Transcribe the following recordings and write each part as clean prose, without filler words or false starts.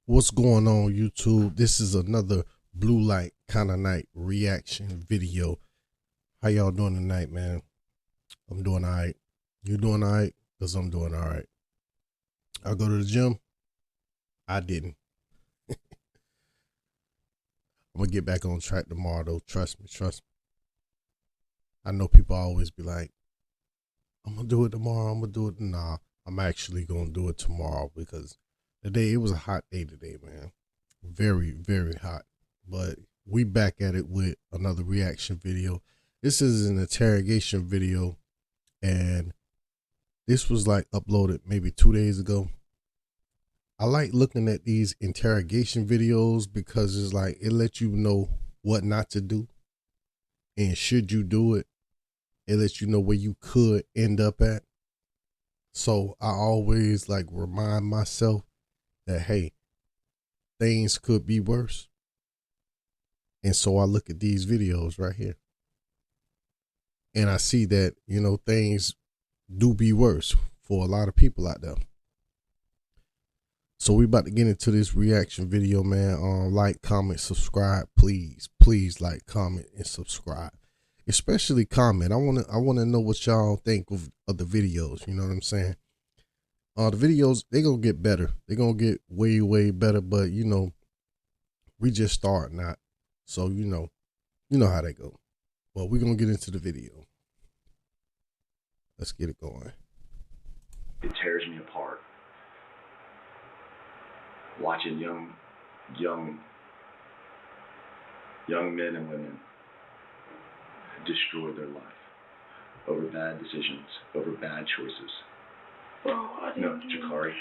What's going on, YouTube? This is another blue light kind of night reaction video. How y'all doing tonight, man? I'm doing all right. You doing all right? Because I'm doing all right. I go to the gym. I didn't. I'm going to get back on track tomorrow, though. Trust me. I know people always be like, I'm going to do it tomorrow. I'm going to do it. Nah, I'm actually going to do it tomorrow because it was a hot day today, man. Very, very hot. But we back at it with another reaction video. This is an interrogation video, and this was like uploaded maybe 2 days ago. I like looking at these interrogation videos because it's like it lets you know what not to do, and should you do it, it lets you know where you could end up at. So I always like remind myself that, hey, things could be worse. And so I look at these videos right here, and I see that, you know, things do be worse for a lot of people out there. So we about to get into this reaction video, man. Like, comment, subscribe, please. Please like, comment, and subscribe. Especially comment. I wanna know what y'all think of the videos. You know what I'm saying? The videos, they gonna get better. They're gonna get way, way better. But you know, we just starting out. So you know how they go. Well, we're gonna get into the video. Let's get it going. It tears me apart. Watching young men and women destroy their life over bad decisions, over bad choices. Bro, I didn't Jakari,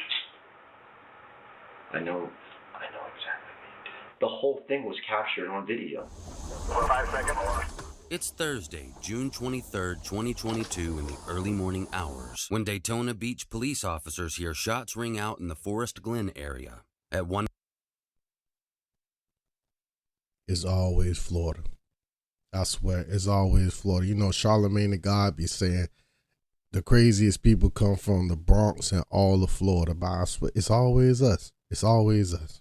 I know exactly what you did. The whole thing was captured on video. 5 seconds. It's Thursday, June 23rd, 2022 in the early morning hours when Daytona Beach police officers hear shots ring out in the Forest Glen area. At one, It's always Florida. I swear, it's always Florida. You know, Charlemagne the God be saying the craziest people come from the Bronx and all of Florida. But I swear, it's always us. It's always us.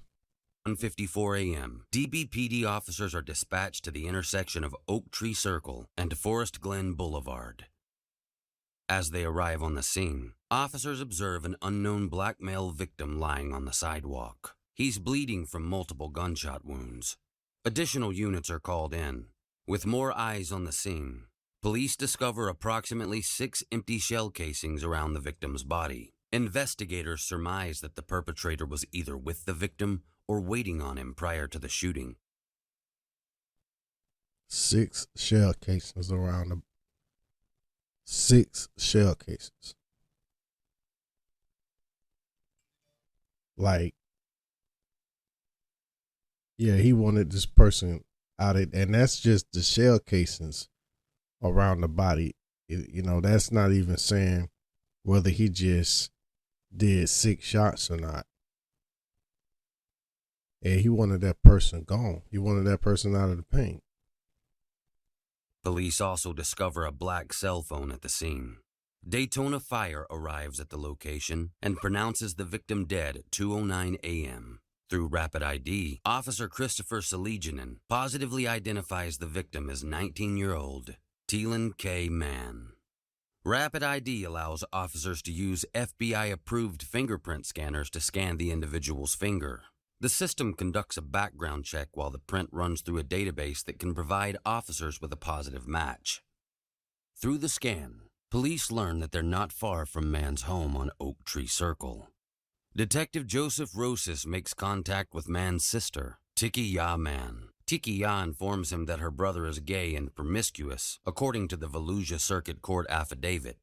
1:54 a.m., DBPD officers are dispatched to the intersection of Oak Tree Circle and Forest Glen Boulevard. As they arrive on the scene, officers observe an unknown black male victim lying on the sidewalk. He's bleeding from multiple gunshot wounds. Additional units are called in. With more eyes on the scene, police discover approximately 6 empty shell casings around the victim's body. Investigators surmise that the perpetrator was either with the victim or waiting on him prior to the shooting. 6 shell casings around the 6 shell cases. Like, yeah, he wanted this person out of, and that's just the shell casings around the body. You know, that's not even saying whether he just did 6 shots or not. And he wanted that person gone. He wanted that person out of the paint. Police also discover a black cell phone at the scene. Daytona Fire arrives at the location and pronounces the victim dead at 2:09 a.m. Through Rapid ID, Officer Christopher Saliginen positively identifies the victim as 19-year-old Teelan K. Mann. Rapid ID allows officers to use FBI-approved fingerprint scanners to scan the individual's finger. The system conducts a background check while the print runs through a database that can provide officers with a positive match. Through the scan, police learn that they're not far from Mann's home on Oak Tree Circle. Detective Joseph Rosas makes contact with Mann's sister, Tiki Ya Mann. Tiki Ya informs him that her brother is gay and promiscuous, according to the Volusia Circuit Court affidavit.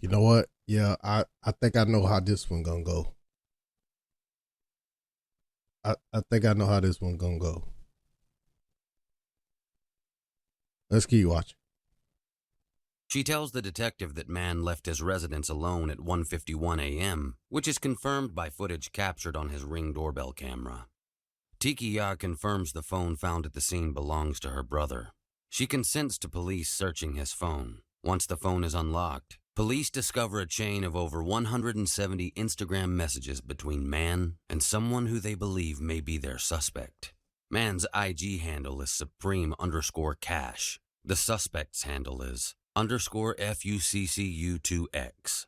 You know what? Yeah, I think I know how this one gonna go. I think I know how this one gonna go. Let's keep watching. She tells the detective that Mann left his residence alone at 1:51 a.m., which is confirmed by footage captured on his Ring doorbell camera. Tiki Ya confirms the phone found at the scene belongs to her brother. She consents to police searching his phone. Once the phone is unlocked, Police discover a chain of over 170 Instagram messages between man and someone who they believe may be their suspect. Man's IG handle is Supreme_Cash. The suspect's handle is _FUCCU2X.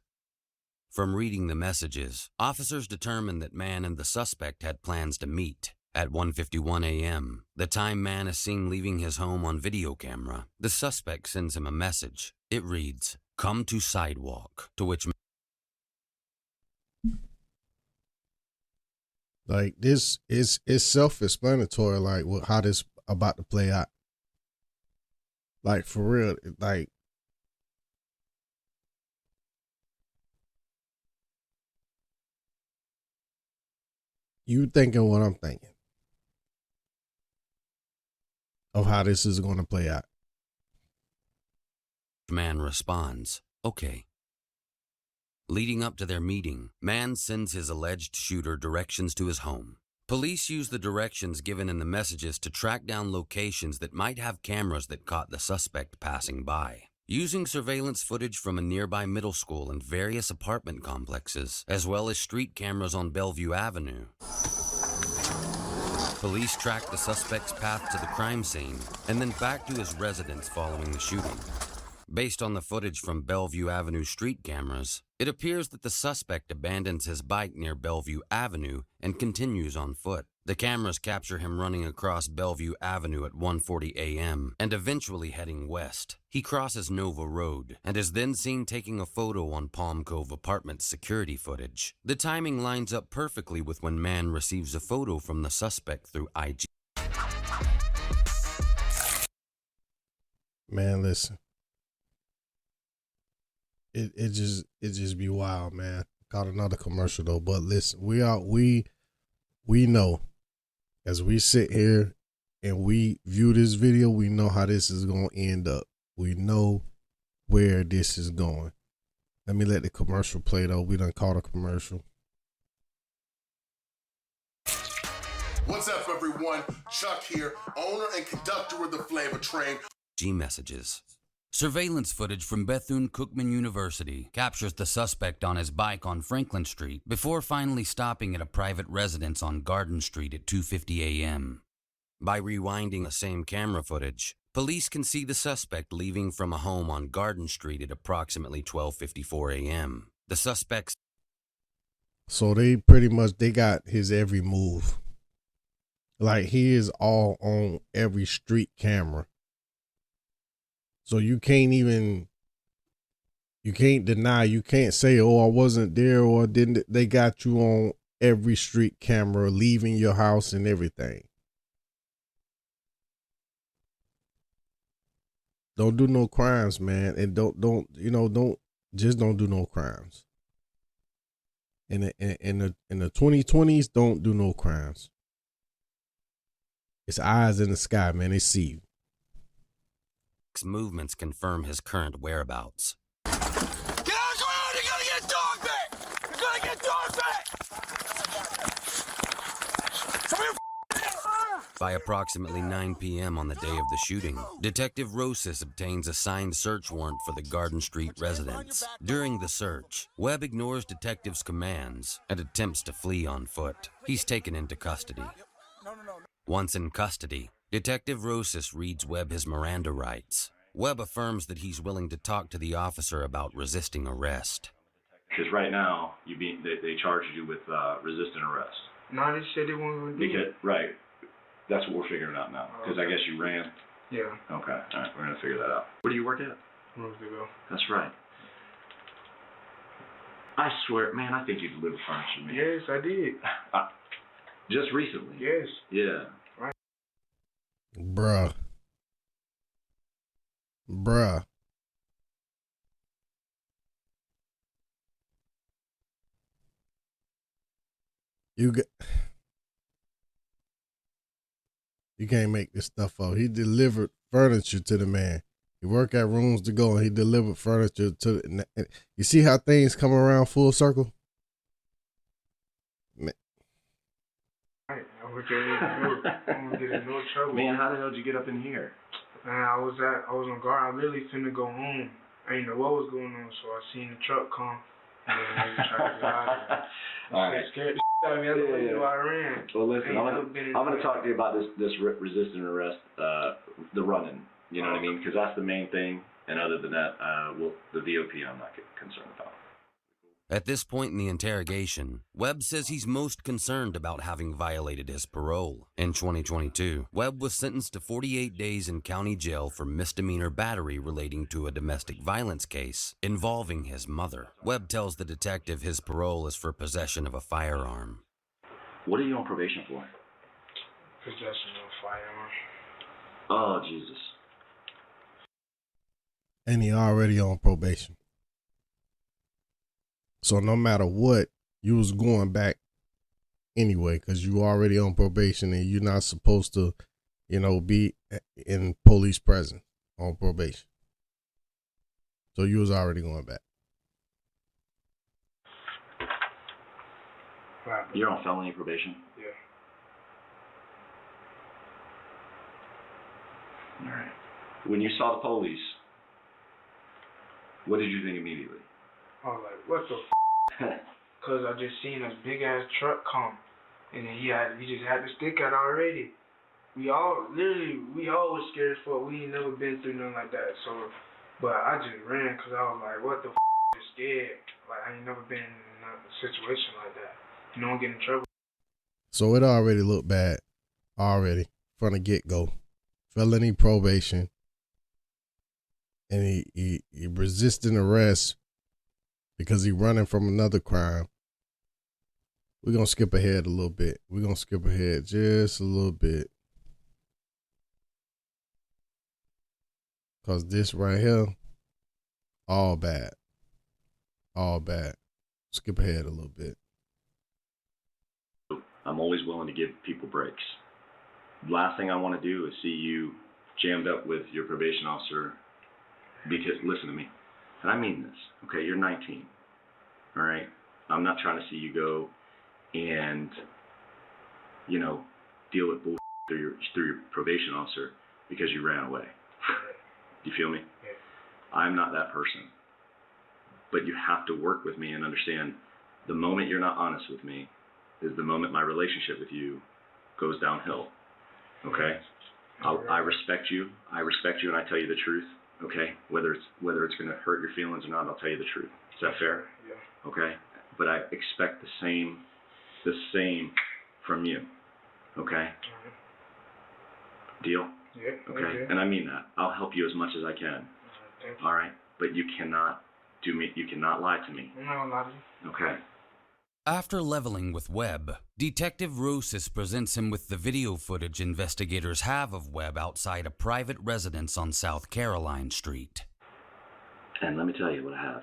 From reading the messages, officers determined that Man and the suspect had plans to meet. At 1:51 a.m., the time Man is seen leaving his home on video camera, the suspect sends him a message. It reads, "Come to sidewalk," to which Like, this is self-explanatory, like how this about to play out. Like, for real, like, you thinking what I'm thinking of how this is going to play out. Man responds, "Okay." Leading up to their meeting, Man sends his alleged shooter directions to his home. Police use the directions given in the messages to track down locations that might have cameras that caught the suspect passing by. Using surveillance footage from a nearby middle school and various apartment complexes, as well as street cameras on Bellevue Avenue, police track the suspect's path to the crime scene and then back to his residence following the shooting. Based on the footage from Bellevue Avenue street cameras, it appears that the suspect abandons his bike near Bellevue Avenue and continues on foot. The cameras capture him running across Bellevue Avenue at 1:40 a.m. and eventually heading west. He crosses Nova Road and is then seen taking a photo on Palm Cove Apartments security footage. The timing lines up perfectly with when Man receives a photo from the suspect through IG. Man, listen. It just be wild, man. Got another commercial though, but listen, we know as we sit here and we view this video, we know how this is gonna end up. We know where this is going. Let me let the commercial play though. We done caught a commercial. What's up, everyone? Chuck here, owner and conductor of the Flavor Train. Messages. Surveillance footage from Bethune-Cookman University captures the suspect on his bike on Franklin Street before finally stopping at a private residence on Garden Street at 2:50 a.m. By rewinding the same camera footage, police can see the suspect leaving from a home on Garden Street at approximately 12:54 a.m. The suspect's So they pretty much, they got his every move. Like, he is all on every street camera. So you can't deny, you can't say, oh, I wasn't there or didn't. They got you on every street camera, leaving your house and everything. Don't do no crimes, man. And don't do no crimes. In the 2020s, don't do no crimes. It's eyes in the sky, man. They see you. movements confirm his current whereabouts. Get out of the ground! You're gonna get dog back! You're gonna get dog back! By approximately 9 p.m. on the day of the shooting, Detective Rosas obtains a signed search warrant for the Garden Street residence. During the search, Webb ignores detectives' commands and attempts to flee on foot. He's taken into custody. Once in custody, Detective Rosas reads Webb his Miranda rights. Webb affirms that he's willing to talk to the officer about resisting arrest. Because right now, they charged you with resisting arrest. No, they said they weren't going to do it. Right. That's what we're figuring out now. Because I guess you ran. Yeah. Okay. All right. We're going to figure that out. Where do you work at? Roseville. That's right. I swear, man, I think you delivered furniture, man. Yes, I did. Just recently? Yes. Yeah. Right. Bruh. You can't make this stuff up. He delivered furniture to the man. He worked at Rooms to Go and he delivered furniture to the, you see how things come around full circle? Man. Right. I was going to get in no trouble. Man, how the hell did you get up in here? Man, I was on guard. I literally finna go home. I didn't know what was going on, so I seen the truck come, and then I just tried to get out of there. All right. It scared the shit out of me. That's the reason why I ran. Well, listen, I ain't I'm never been in gonna a- talk to you about this resisting arrest, the running. You know what I mean? Because that's the main thing. And other than that, the VOP I'm not concerned about. At this point in the interrogation, Webb says he's most concerned about having violated his parole. In 2022, Webb was sentenced to 48 days in county jail for misdemeanor battery relating to a domestic violence case involving his mother. Webb tells the detective his parole is for possession of a firearm. What are you on probation for? Possession of a firearm. Oh, Jesus. And he already on probation. So no matter what, you was going back anyway because you already on probation and you're not supposed to, be in police presence on probation. So you was already going back. Right. You're on felony probation? Yeah. All right. When you saw the police, what did you think immediately? I was like, what the Cause I just seen a big ass truck come, and then he just had the stick out already. We all was scared as fuck. We ain't never been through nothing like that. So, but I just ran cause I was like, what the just scared. Like I ain't never been in a situation like that. No one get in trouble. So it already looked bad, already from the get go. Felony probation, and he resisting arrest because he running from another crime. We're going to skip ahead a little bit. We're going to skip ahead just a little bit. Because this right here, all bad. All bad. Skip ahead a little bit. I'm always willing to give people breaks. Last thing I want to do is see you jammed up with your probation officer because, listen to me, and I mean this, okay, you're 19, all right? I'm not trying to see you go and, deal with bullshit through your probation officer because you ran away. Do you feel me? Yeah. I'm not that person. But you have to work with me and understand the moment you're not honest with me is the moment my relationship with you goes downhill. Okay? I respect you. I respect you and I tell you the truth. Okay? Whether it's going to hurt your feelings or not, I'll tell you the truth. Is that fair? Yeah. Okay? But I expect the same from you. Okay? Deal? Yeah. Okay? And I mean that. I'll help you as much as I can. Thank you. All right? But you cannot lie to me. I'm not gonna lie to you. Okay? After leveling with Webb, Detective Rosas presents him with the video footage investigators have of Webb outside a private residence on South Caroline Street. And let me tell you what I have.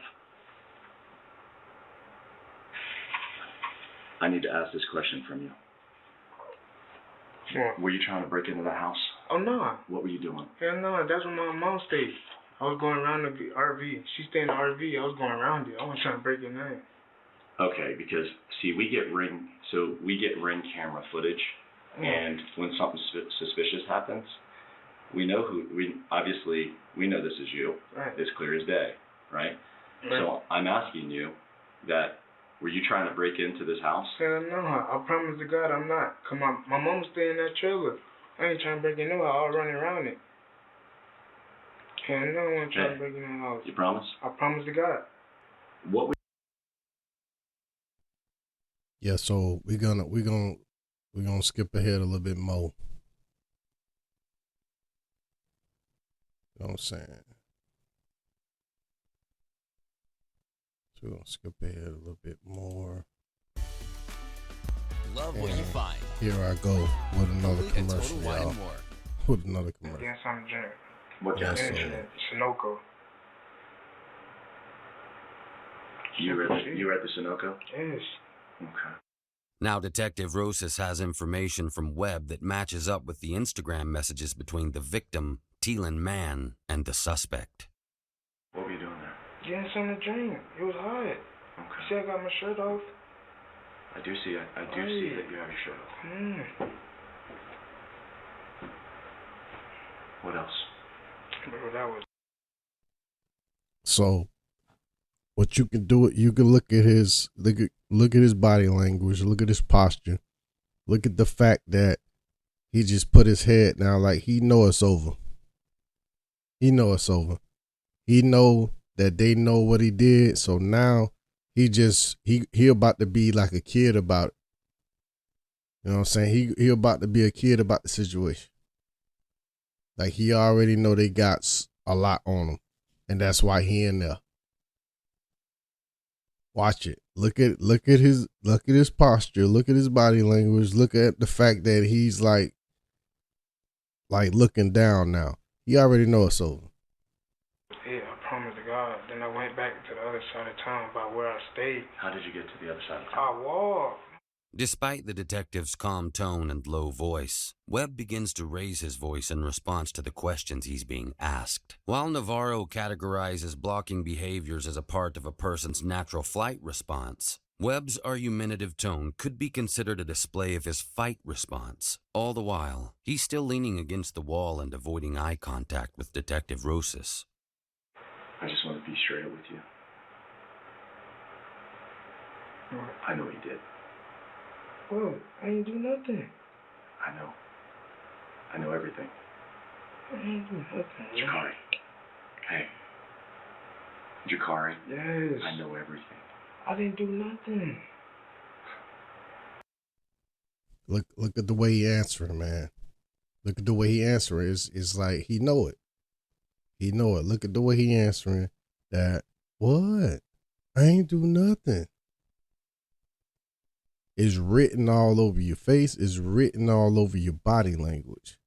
I need to ask this question from you. What? Were you trying to break into the house? Oh no. What were you doing? Hell no, that's where my mom stayed. I was going around the RV. She stayed in the RV. I was going around it. I wasn't trying to break in there. Okay, because see, we get ring camera footage, and when something suspicious happens, we know we know this is you. Right. It's clear as day, right? So I'm asking you that. Were you trying to break into this house? Hell no, I promise to God I'm not. Cause my mom stay in that trailer. I ain't trying to break in no house. I was running around it. Hell no, I wasn't trying to break in no house. You promise? I promise to God. What would Yeah, so we're gonna skip ahead a little bit more. You know what I'm saying? So we're gonna skip ahead a little bit more. Love what you find. Here I go with another Only at commercial, Total Wine y'all. and More. With another commercial. Get something to drink. what Yeah, gas? so- Sunoco. You were at the Sunoco? Yes. Okay. Now Detective Rosas has information from Webb that matches up with the Instagram messages between the victim, Teelan Mann, and the suspect. What were you doing there? Getting something to drink. It was hot. Okay. See, I got my shirt off. I do see that you have your shirt off. What else? Bro, that was. So what you can do, you can look at his body language, look at his posture, look at the fact that he just put his head down like he know it's over. He know it's over. He know that they know what he did, so now he about to be like a kid about it. You know what I'm saying? He about to be a kid about the situation. Like he already know they got a lot on him, and that's why he in there. Watch it. Look at his posture. Look at his body language. Look at the fact that he's like looking down now. He already know it's over. Yeah, I promise to God. Then I went back to the other side of town by where I stayed. How did you get to the other side of I town? walked. Despite the detective's calm tone and low voice, Webb begins to raise his voice in response to the questions he's being asked. While Navarro categorizes blocking behaviors as a part of a person's natural flight response, Webb's argumentative tone could be considered a display of his fight response. All the while, he's still leaning against the wall and avoiding eye contact with Detective Rosas. I just want to be straight up with you. I know what you did. Well, I ain't do nothing. I know. I know everything. I ain't do nothing. Jakari. Hey. Jakari. Yes. I know everything. I didn't do nothing. Look at the way he answering, man. Look at the way he answering. It's like he know it. He know it. Look at the way he answering that. What? I ain't do nothing. It's written all over your face. It's written all over your body language.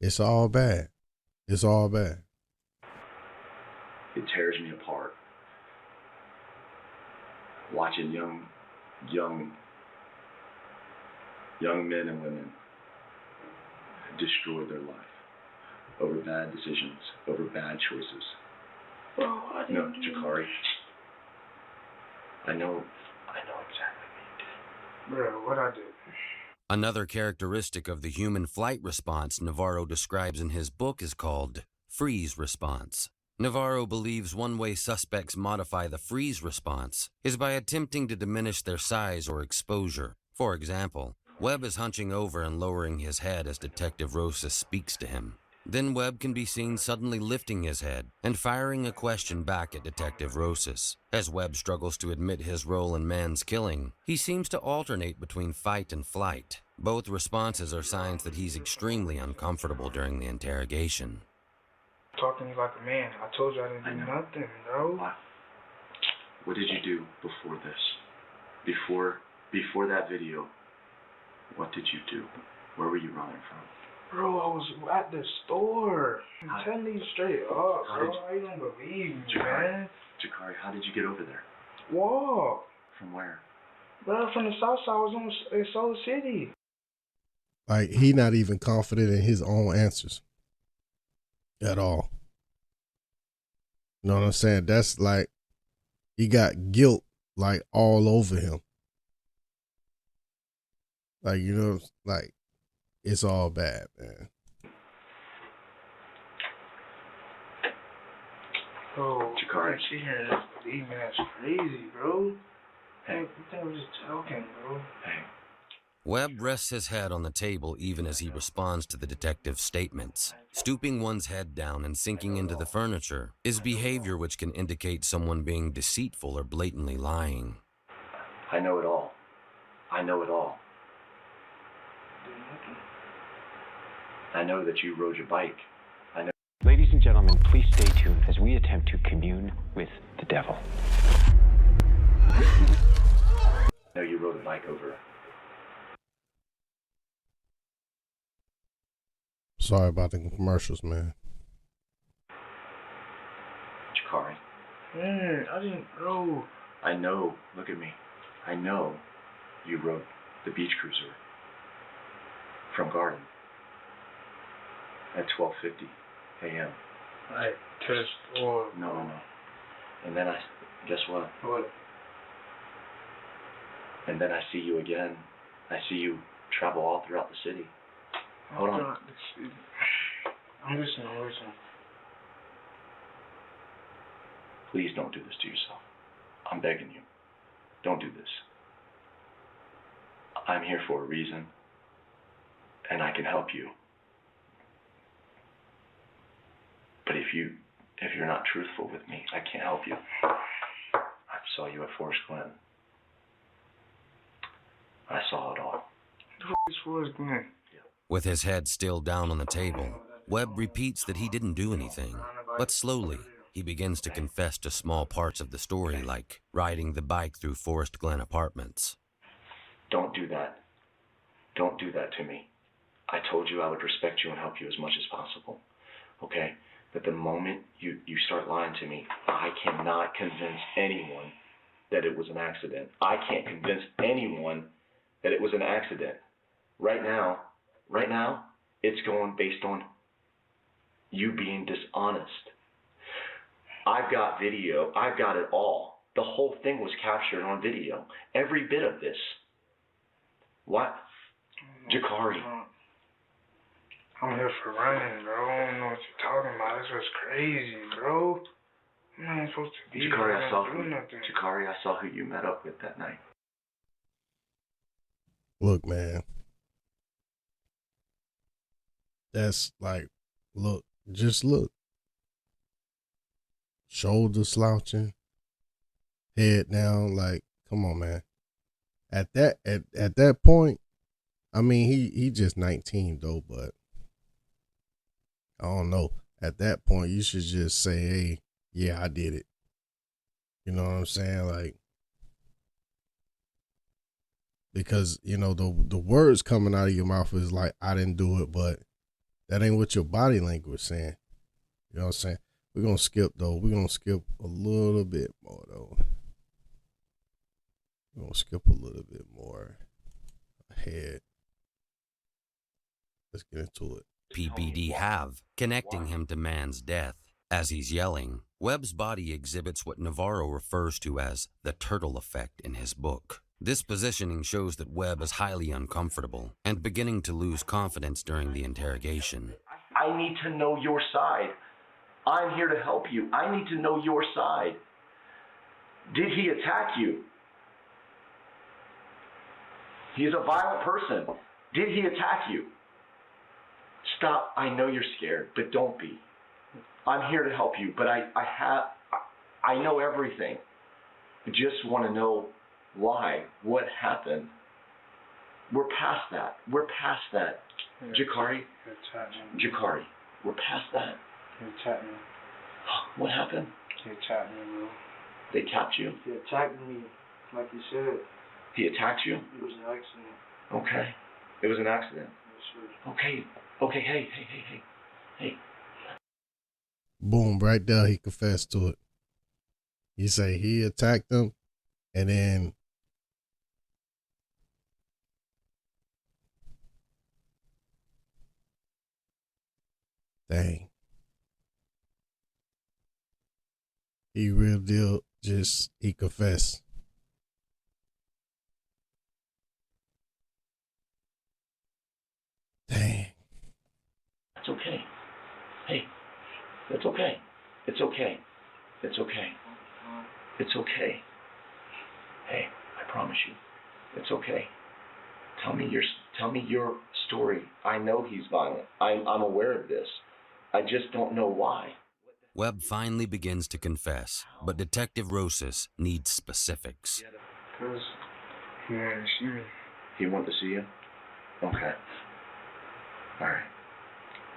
It's all bad. It's all bad. It tears me apart. Watching young men and women destroy their life over bad decisions, over bad choices. Bro, I didn't No, Jakari. I know exactly what you did. Bro, what I did. Another characteristic of the human flight response Navarro describes in his book is called freeze response. Navarro believes one way suspects modify the freeze response is by attempting to diminish their size or exposure. For example, Webb is hunching over and lowering his head as Detective Rosas speaks to him. Then Webb can be seen suddenly lifting his head and firing a question back at Detective Rosas. As Webb struggles to admit his role in Mann's killing, he seems to alternate between fight and flight. Both responses are signs that he's extremely uncomfortable during the interrogation. Talking to me like a man. I told you I didn't do nothing, bro. What did you do before this? Before that video, what did you do? Where were you running from? Bro, I was at the store. I'm telling you straight up, bro. I don't believe me, man. Jakari, how did you get over there? Walk. From where? Bro, from the south side, I was in Solar City. Like he not even confident in his own answers at all. You know what I'm saying? That's like he got guilt like all over him. Like, you know, like it's all bad, man. Bro, Jakari. she here believe me, that's crazy, bro. Hey, you think we're just joking, bro? Hey. Webb rests his head on the table even as he responds to the detective's statements. Stooping one's head down and sinking into the furniture is behavior which can indicate someone being deceitful or blatantly lying. I know it all. I know it all. I know that you rode your bike. I know. Ladies and gentlemen, please stay tuned as we attempt to commune with the devil. I know you rode a bike over. Sorry about the commercials, man. Jakari. Man, I didn't know. I know. Look at me. I know you rode the beach cruiser from Garden at 12:50 a.m. Like, to the store. No. And then guess what? What? And then I see you again. I see you travel all throughout the city. Hold on. I'm listening. Please don't do this to yourself. I'm begging you. Don't do this. I'm here for a reason, and I can help you. But if you're not truthful with me, I can't help you. I saw you at Forest Glen. I saw it all. The fuck is Forrest Glen? With his head still down on the table, Webb repeats that he didn't do anything, but slowly he begins to confess to small parts of the story, like riding the bike through Forest Glen apartments. Don't do that. Don't do that to me. I told you I would respect you and help you as much as possible. Okay? But the moment you start lying to me, I cannot convince anyone that it was an accident. I can't convince anyone that it was an accident. Right now, it's going based on you being dishonest. I've got video. I've got it all. The whole thing was captured on video. Every bit of this. What? Jakari. I'm here for running, bro. I don't know what you're talking about. This was crazy, bro. I'm not even supposed to be Jakari, here. I saw who you met up with that night. Look, man. That's like, look, just look. Shoulder slouching, head down, like, come on, man. At that point, I mean, he just 19 though, but I don't know. At that point, you should just say, hey, yeah, I did it. You know what I'm saying? Like, because, you know, the words coming out of your mouth is like, I didn't do it, but that ain't what your body language saying. You know what I'm saying? We're going to skip, though. We're going to skip a little bit more, though. We're going to skip a little bit more ahead. Let's get into it. PPD have, connecting him to man's death. As he's yelling, Webb's body exhibits what Navarro refers to as the turtle effect in his book. This positioning shows that Webb is highly uncomfortable and beginning to lose confidence during the interrogation. I need to know your side. I'm here to help you. I need to know your side. Did he attack you? He's a violent person. Did he attack you? Stop. I know you're scared, but don't be. I'm here to help you, but I know everything. I just want to know why, what happened. We're past that. We're past that. Jakari, we're past that. He attacked me. What happened? He attacked me, bro. They tapped you? He attacked me, like you said. He attacked you? It was an accident. Okay. It was an accident. Yes, sir. Okay, hey. Boom, right there, he confessed to it. He say he attacked them, and then dang. He real deal, he confessed. Dang. It's okay. Hey, it's okay. It's okay. It's okay. It's okay. Hey, I promise you, it's okay. Tell me your story. I know he's violent. I'm aware of this. I just don't know why. Webb finally begins to confess, but Detective Rosas needs specifics. Because he wanted to see me. He wanted to see you? Okay. All right.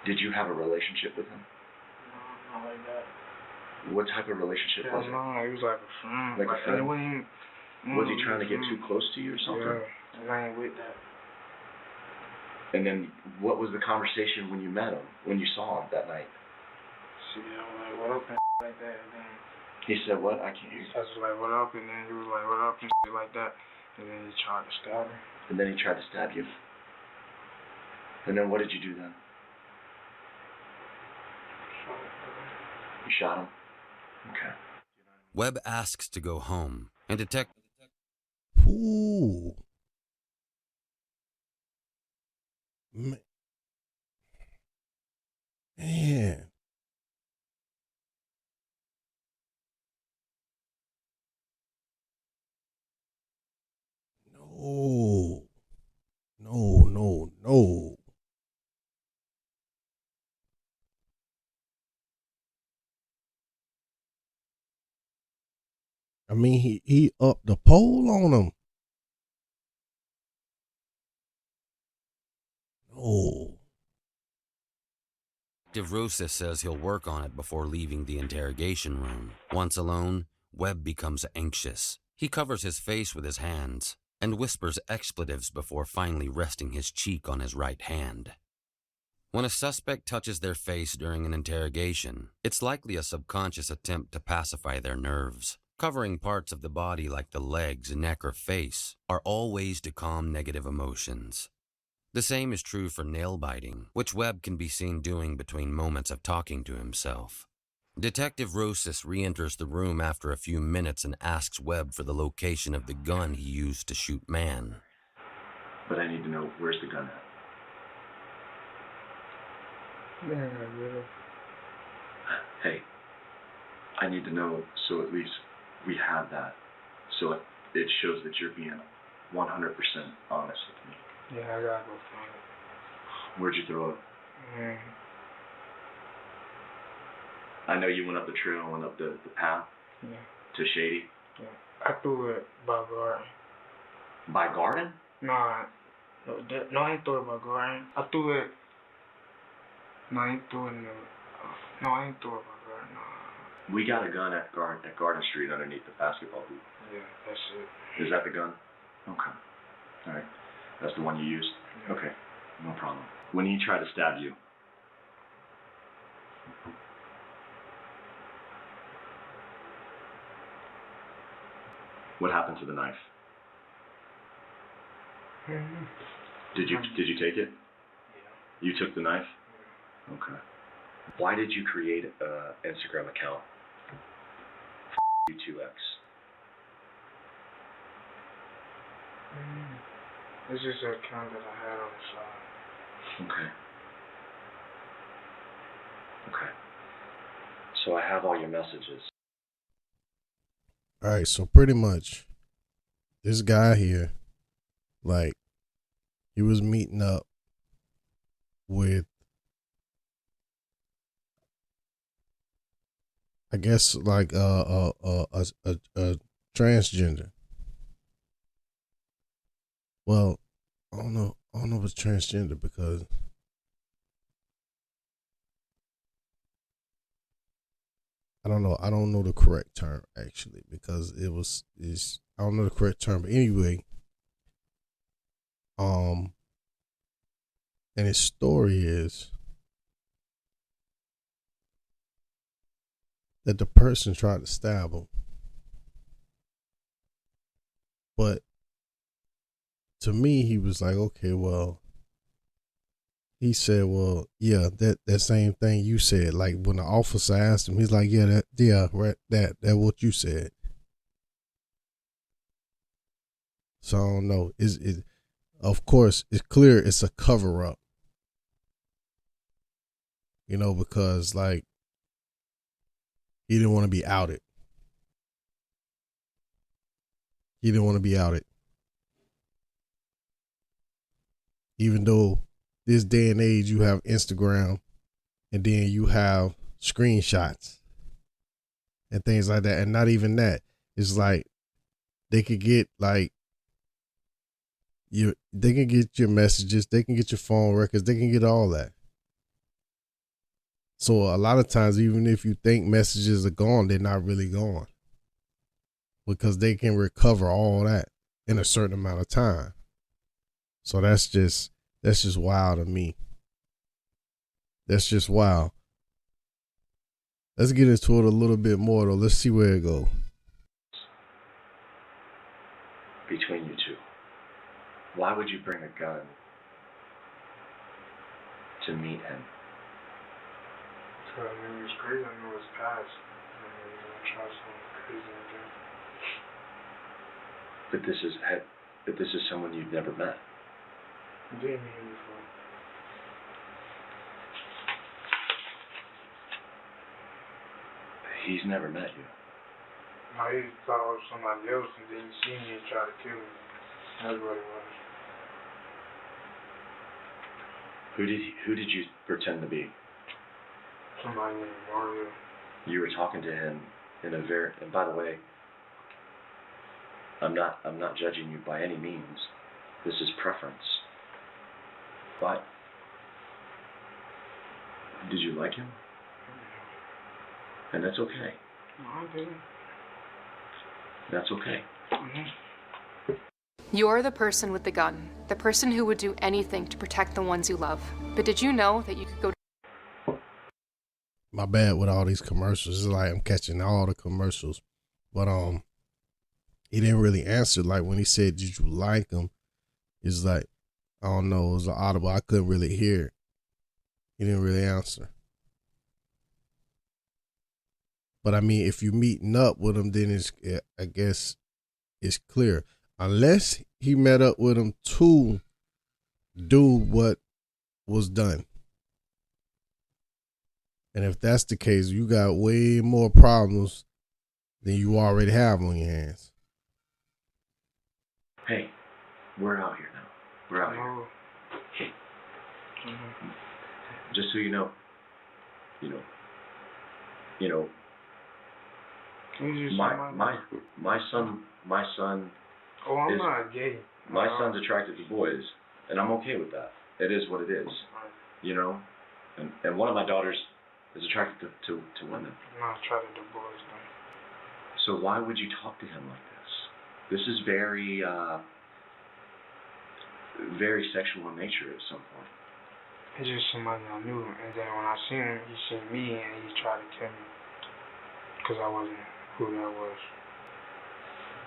Did you have a relationship with him? No, not like that. What type of relationship was it? No, he was like a friend. Like a friend? Was he trying to get too close to you or something? Yeah, and I ain't with that. And then what was the conversation when you met him, when you saw him that night? See, I was like, what up and like that. And then He said what? I can't hear you. I was like, what up? And then he was like, what up and shit like that. And then he tried to stab me. And then he tried to stab you. And then what did you do then? You shot him? Okay. Webb asks to go home, and Ooh. Man. I mean, he upped the pole on him. Oh. Rosas says he'll work on it before leaving the interrogation room. Once alone, Webb becomes anxious. He covers his face with his hands and whispers expletives before finally resting his cheek on his right hand. When a suspect touches their face during an interrogation, it's likely a subconscious attempt to pacify their nerves. Covering parts of the body like the legs, neck, or face are all ways to calm negative emotions. The same is true for nail biting, which Webb can be seen doing between moments of talking to himself. Detective Rosas re-enters the room after a few minutes and asks Webb for the location of the gun he used to shoot Mann. But I need to know, where's the gun at? Hey, I need to know so at least we have that. So it shows that you're being 100% honest with me. Yeah, I gotta go find it. Where'd you throw it? I know you went up the trail, went up the path to Shady. Yeah. I threw it by garden. By garden? No, I ain't threw it by garden. I threw it. No, I ain't threw it in the. No, I ain't threw it by garden. No. We got a gun at Garden Street underneath the basketball hoop. Yeah, that's it. Is that the gun? Okay. All right. That's the one you used? Yeah. Okay. No problem. When he tried to stab you, what happened to the knife? Did you take it? Yeah. You took the knife? Okay. Why did you create an Instagram account? U2X. It's just an account that I had on the side. Okay. Okay. So I have all your messages. All right, so pretty much this guy here, like, he was meeting up with, I guess, like a transgender. Well, I don't know if it's transgender because I don't know the correct term actually because I don't know the correct term. But anyway, and his story is that the person tried to stab him, but to me, he was like, okay, well, he said, well, yeah, that same thing you said. Like when the officer asked him, he's like, yeah, that what you said. So I don't know. Of course, it's clear it's a cover up. You know, because like he didn't want to be outed. He didn't want to be outed. Even though this day and age you have Instagram and then you have screenshots and things like that. And not even that. It's like they could get like they can get your messages, they can get your phone records, they can get all that. So a lot of times, even if you think messages are gone, they're not really gone. Because they can recover all that in a certain amount of time. So that's just wild to me. That's just wild. Let's get into it a little bit more though. Let's see where it goes. Between you two. Why would you bring a gun to meet him? So I knew he was crazy. I knew his past. I knew he was gonna try something crazy again. But this is someone you've never met. I didn't meet him before. He's never met you. No, he thought it was somebody else and then he seen me and tried to kill me. That's what it was. Who did you pretend to be? Somebody named Mario. You were talking to him in a and by the way, I'm not judging you by any means. This is preference. But did you like him? And that's okay. No, I didn't. That's okay. You're the person with the gun, the person who would do anything to protect the ones you love. But did you know that you could go My bad with all these commercials. It's like I'm catching all the commercials. But he didn't really answer. Like when he said, did you like him? It's like, I don't know, it was an audible. I couldn't really hear it. He didn't really answer. But I mean, if you're meeting up with him, then I guess it's clear. Unless he met up with him to do what was done. And if that's the case, you got way more problems than you already have on your hands. Hey, we're out here now. We're out here. Just so you know, my son. Oh, I'm not gay. My son's attracted to boys, and I'm okay with that. It is what it is, And one of my daughters is attracted to women. I'm not attracted to boys, though. So why would you talk to him like this? This is very, very sexual in nature at some point. It's just somebody I knew, and then when I seen him, he seen me, and he tried to kill me. Because I wasn't who that was.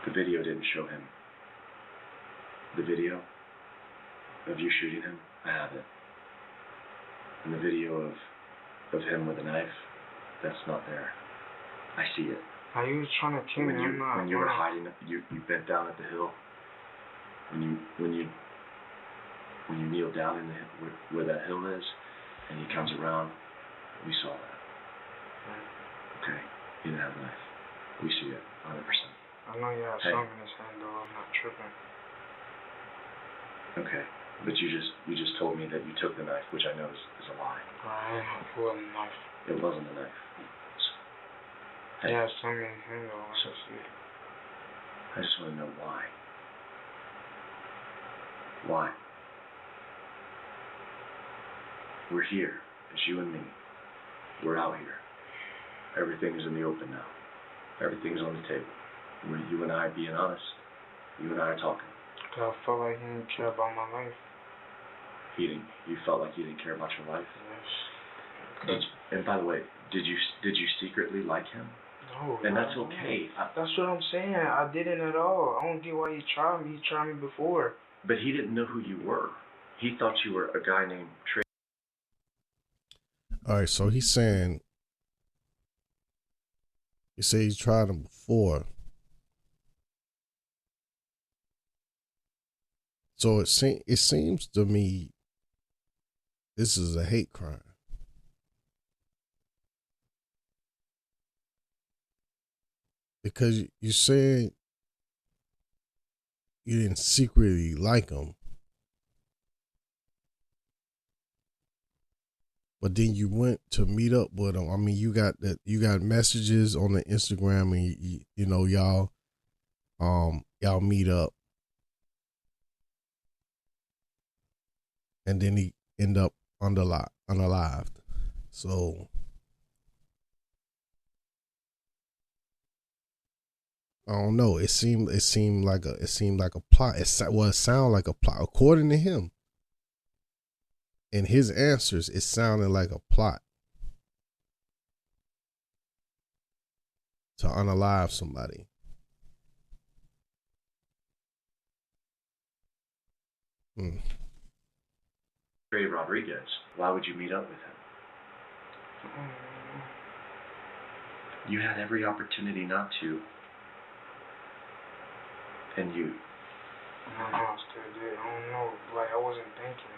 The video didn't show him. The video of you shooting him, I have it. And the video of him with a knife, that's not there. I see it. Now you was trying to kill me. When you were hiding, you bent down at the hill. When you kneel down in the hill, where that hill is, and he comes around, we saw that. Okay, he didn't have a knife. We see it, 100%. I know you have something in his hand, though. I'm not tripping. Okay, but you just told me that you took the knife, which I know is a lie. It wasn't a knife. It wasn't a knife. He has something in his hand, though. I just want to know why. Why? We're here. It's you and me. We're out here. Everything is in the open now. Everything's on the table. You and I are being honest. You and I are talking. I felt like he didn't care about my life. You felt like he didn't care about your life? Yes. And by the way, did you secretly like him? No. And that's okay. That's what I'm saying. I didn't at all. I don't get why he tried me. He tried me before. But he didn't know who you were. He thought you were a guy named Trey. All right, so he's saying, he said he's tried him before. So it seems to me this is a hate crime. Because you said you didn't secretly like him. But then you went to meet up with him. I mean, you got messages on the Instagram, and y'all meet up, and then he end up unalived. So I don't know. It seemed like a plot. It sounded like a plot, according to him. In his answers, it sounded like a plot to unalive somebody. Trey Rodriguez. Why would you meet up with him? You had every opportunity not to. And you. I don't know, I still did. I don't know. Like, I wasn't thinking.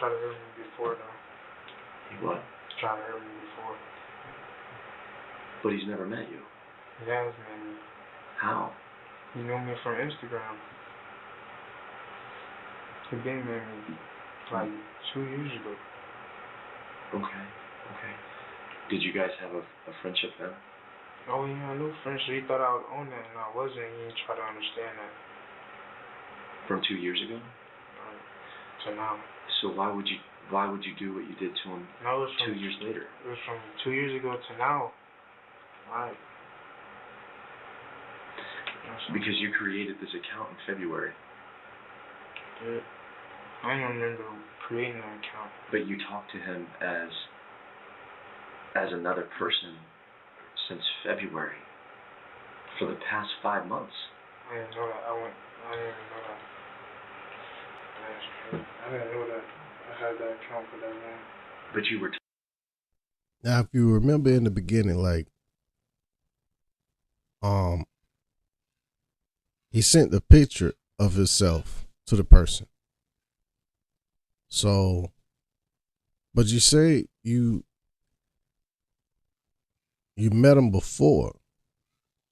Tried to hurt me before, though. He what? Tried to hurt me before. But he's never met you. He has met me. How? He knew me from Instagram. He been met me like 2 years ago. Okay. Did you guys have a friendship then? Oh, yeah, I knew French, so he thought I was on that, and I wasn't. He didn't try to understand that. From 2 years ago? To now. So why would you do what you did to him No, it was 2 years later? It was from 2 years ago to now. Right. Because you created this account in February. Yeah. I don't remember creating an account. But you talked to him as another person since February for the past 5 months. I didn't know that. I didn't even know that. I didn't know that I had that account for that long. But you were. Now, if you remember in the beginning, like, he sent a picture of himself to the person. So, but you say you met him before.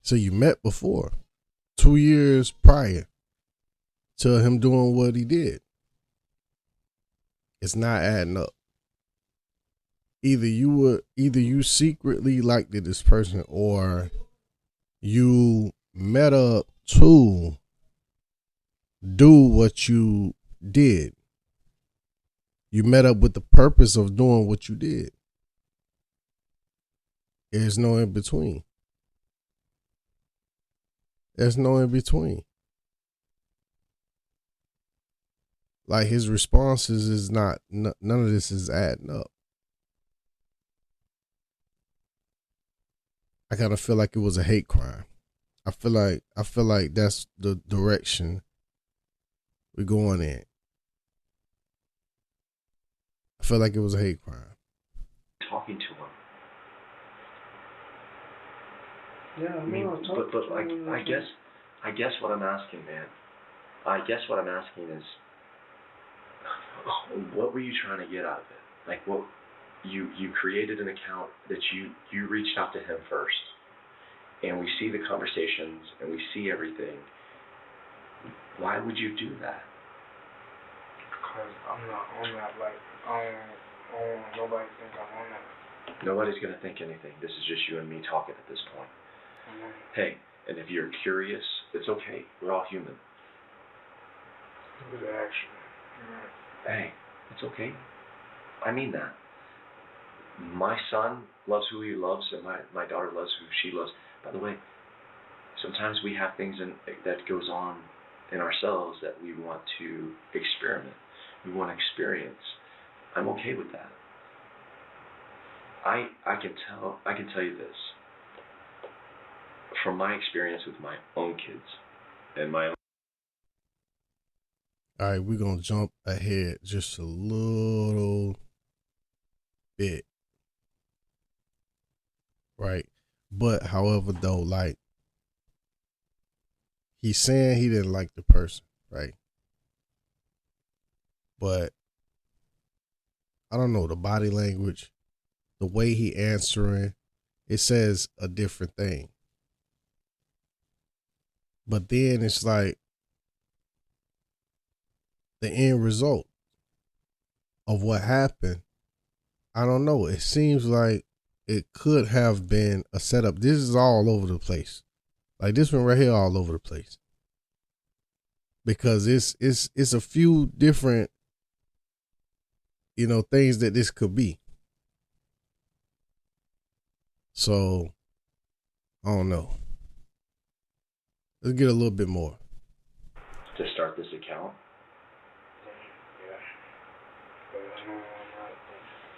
So you met before, 2 years prior to him doing what he did. It's not adding up. Either you secretly liked this person, or you met up to do what you did. You met up with the purpose of doing what you did. There's no in between. There's no in between. Like, his responses is not, none of this is adding up. I kind of feel like it was a hate crime. I feel like that's the direction we're going in. I feel like it was a hate crime. Talking to him. Yeah, I mean, I guess what I'm asking, man. I guess what I'm asking is, what were you trying to get out of it? Like, what you created an account that you reached out to him first, and we see the conversations and we see everything. Why would you do that? Because I'm not on that. Like, I don't want nobody to think I'm on that. Nobody's gonna think anything. This is just you and me talking at this point. Mm-hmm. Hey, and if you're curious, it's okay. We're all human. Good action. Hey, it's okay. I mean that. My son loves who he loves, and my daughter loves who she loves. By the way, sometimes we have things that goes on in ourselves that we want to experiment. We want to experience. I'm okay with that. I can tell you this. From my experience with my own kids and my own. All right, we're going to jump ahead just a little bit. Right. But, however, though, like, he's saying he didn't like the person, right? But, I don't know, the body language, the way he answering, it says a different thing. But then it's like, the end result of what happened, I don't know. It seems like it could have been a setup. This is all over the place. Like, this one right here, all over the place. Because it's a few different, things that this could be. So, I don't know. Let's get a little bit more. To start this account?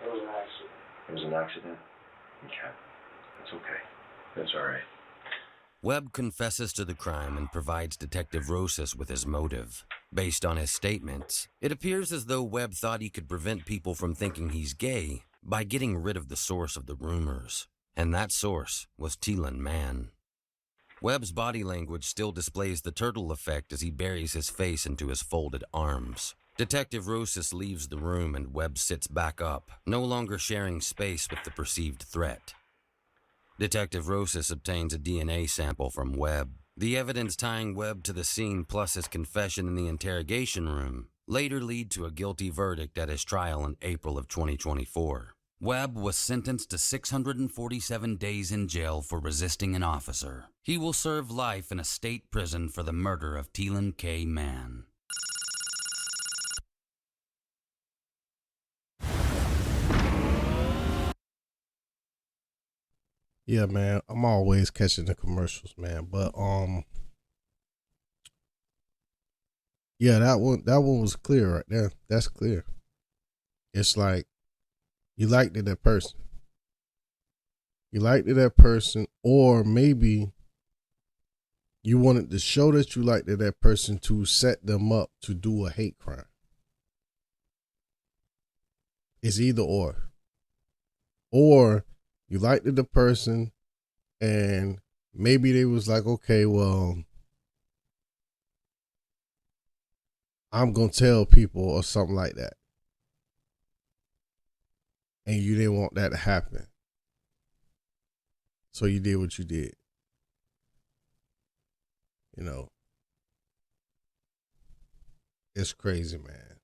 It was an accident. It was an accident? Okay. That's okay. That's all right. Webb confesses to the crime and provides Detective Rosas with his motive. Based on his statements, it appears as though Webb thought he could prevent people from thinking he's gay by getting rid of the source of the rumors. And that source was Teelan Mann. Webb's body language still displays the turtle effect as he buries his face into his folded arms. Detective Rosas leaves the room and Webb sits back up, no longer sharing space with the perceived threat. Detective Rosas obtains a DNA sample from Webb. The evidence tying Webb to the scene plus his confession in the interrogation room later lead to a guilty verdict at his trial in April of 2024. Webb was sentenced to 647 days in jail for resisting an officer. He will serve life in a state prison for the murder of Teelan K. Mann. Yeah, man, I'm always catching the commercials, man. But yeah, that one was clear right there. That's clear. It's like you liked that person. You liked that person, or maybe you wanted to show that you liked that person to set them up to do a hate crime. It's either or. Or you liked the person and maybe they was like, okay, well, I'm going to tell people or something like that. And you didn't want that to happen. So you did what you did. You know, it's crazy, man.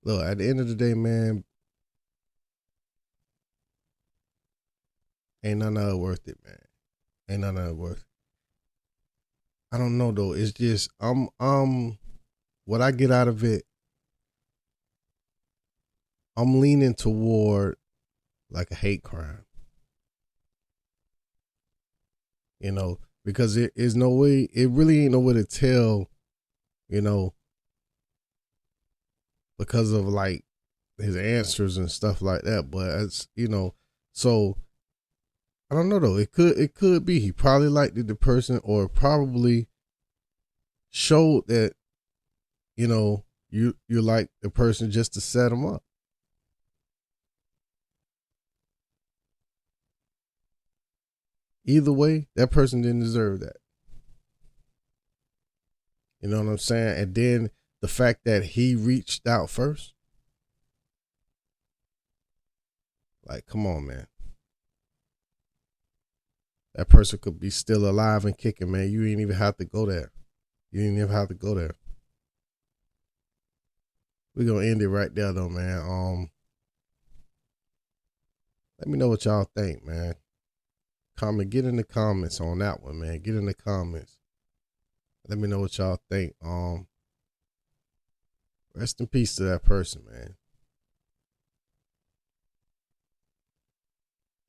Look, at the end of the day, man, ain't none of it worth it, man. Ain't none of it worth it. I don't know though. It's just what I get out of it, I'm leaning toward like a hate crime. You know, because it is no way, it really ain't no way to tell, you know, because of like his answers and stuff like that. But it's, you know, so I don't know though. It could be he probably liked the person, or probably showed that, you know, you like the person just to set him up. Either way, that person didn't deserve that. You know what I'm saying? And then the fact that he reached out first. Like, come on, man. That person could be still alive and kicking, man. You ain't even have to go there. You ain't even have to go there. We're going to end it right there, though, man. Let me know what y'all think, man. Get in the comments on that one, man. Get in the comments. Let me know what y'all think. Rest in peace to that person, man.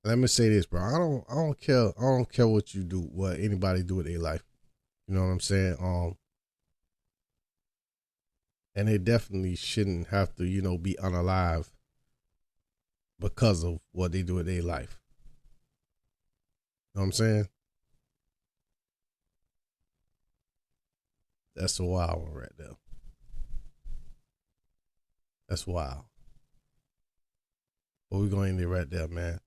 Let me say this, bro. I don't care what you do, what anybody do with their life. You know what I'm saying? And they definitely shouldn't have to, you know, be unalive because of what they do with their life. You know what I'm saying? That's a wild one right there. That's wild. But we're going to end it right there, man.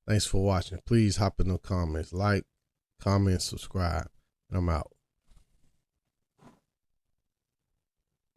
Thanks for watching. Please hop in the comments. Like, comment, subscribe. And I'm out.